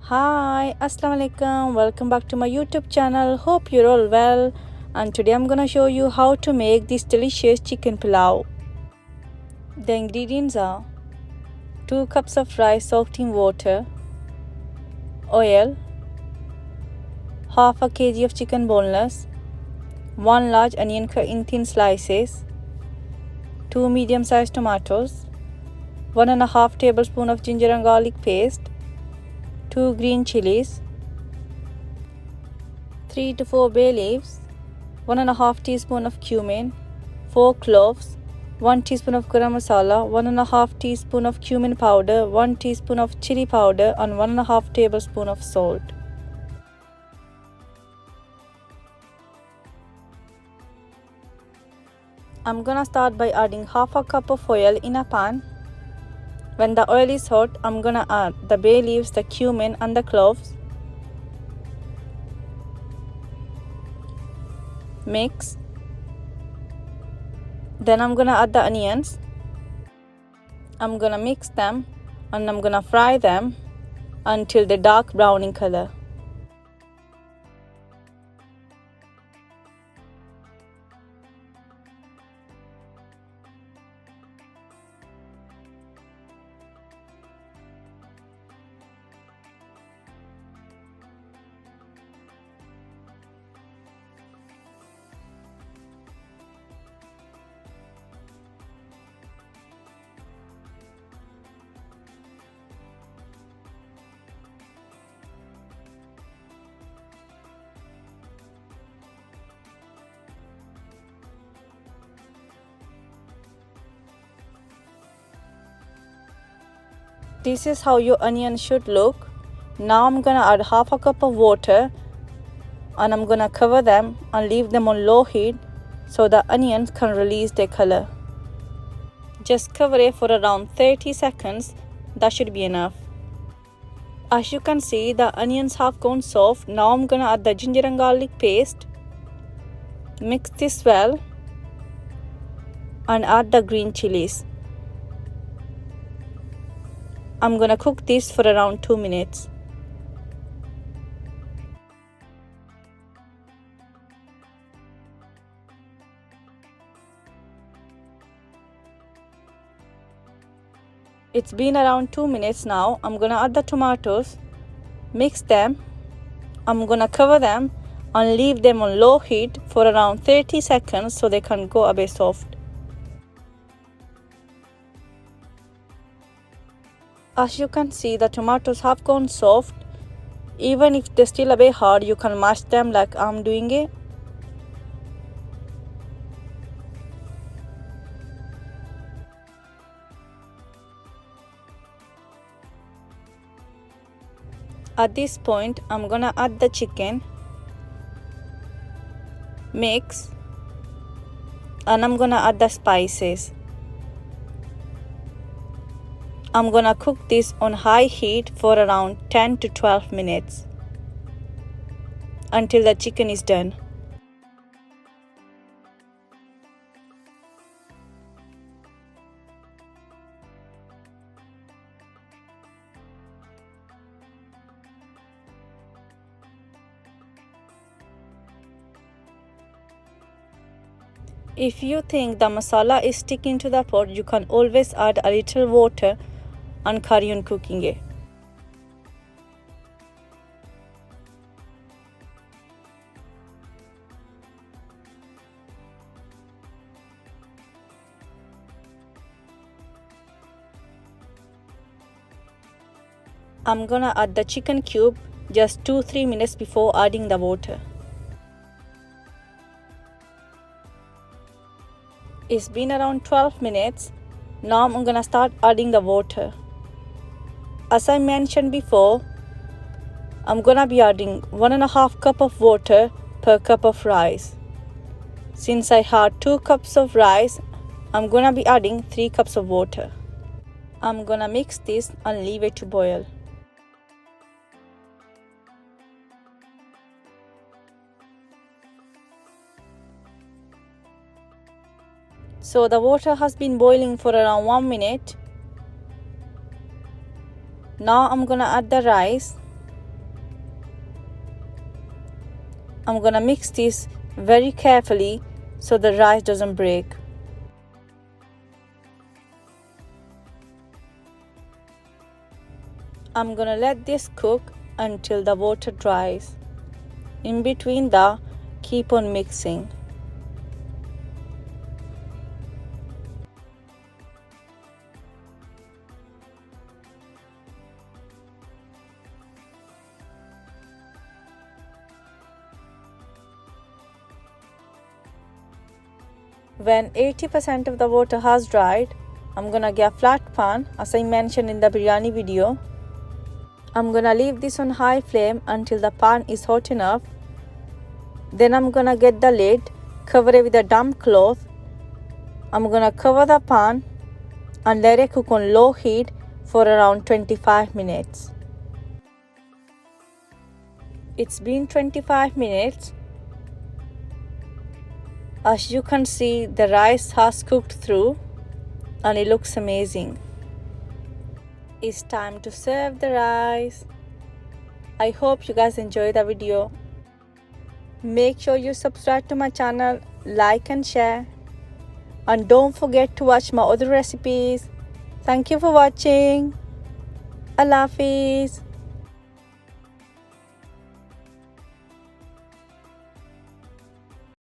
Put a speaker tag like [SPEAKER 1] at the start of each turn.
[SPEAKER 1] Hi, Assalamu alaikum. Welcome back to my YouTube channel. Hope you're all well. And today I'm gonna show you how to make this delicious chicken pilau. The ingredients are 2 cups of rice soaked in water, oil, half a kg of chicken boneless, 1 large onion cut in thin slices, 2 medium-sized tomatoes, 1.5 tablespoons of ginger and garlic paste, 2 green chillies, 3 to 4 bay leaves, 1.5 teaspoon of cumin, 4 cloves, 1 teaspoon of garam masala, 1.5 teaspoon of cumin powder, 1 teaspoon of chilli powder and 1.5 tablespoon of salt. I'm gonna start by adding half a cup of oil in a pan. When the oil is hot, I'm gonna add the bay leaves, the cumin and the cloves. Mix. Then I'm gonna add the onions. I'm gonna mix them and I'm gonna fry them until they're dark brown in color. This is how your onion should look. Now I'm gonna add half a cup of water and I'm gonna cover them and leave them on low heat so the onions can release their color. Just cover it for around 30 seconds. That should be enough. As you can see, the onions have gone soft. Now I'm gonna add the ginger and garlic paste. Mix this well and add the green chilies. I'm gonna cook this for around 2 minutes. It's been around 2 minutes now. I'm gonna add the tomatoes, mix them. I'm gonna cover them and leave them on low heat for around 30 seconds so they can go a bit soft. As you can see, the tomatoes have gone soft. Even if they're still a bit hard, you can mash them like I'm doing it. At this point, I'm gonna add the chicken, mix, and I'm gonna add the spices. I'm gonna cook this on high heat for around 10 to 12 minutes until the chicken is done. If you think the masala is sticking to the pot, you can always add a little water and carry on cooking it. I'm gonna add the chicken cube just 2-3 minutes before adding the water. It's been around 12 minutes. Now I'm gonna start adding the water. As I mentioned before, I'm gonna be adding 1.5 cup of water per cup of rice. Since I had 2 cups of rice, I'm gonna be adding 3 cups of water. I'm gonna mix this and leave it to boil. So the water has been boiling for around 1 minute. Now I'm gonna add the rice. I'm gonna mix this very carefully so the rice doesn't break. I'm gonna let this cook until the water dries. In between keep on mixing. When 80% of the water has dried, I'm gonna get a flat pan as I mentioned in the biryani video. I'm gonna leave this on high flame until the pan is hot enough. Then I'm gonna get the lid, cover it with a damp cloth. I'm gonna cover the pan and let it cook on low heat for around 25 minutes. It's been 25 minutes. As you can see, the rice has cooked through and it looks amazing. It's time to serve the rice. I hope you guys enjoyed the video. Make sure you subscribe to my channel, like and share. And don't forget to watch my other recipes. Thank you for watching. Allah Hafiz.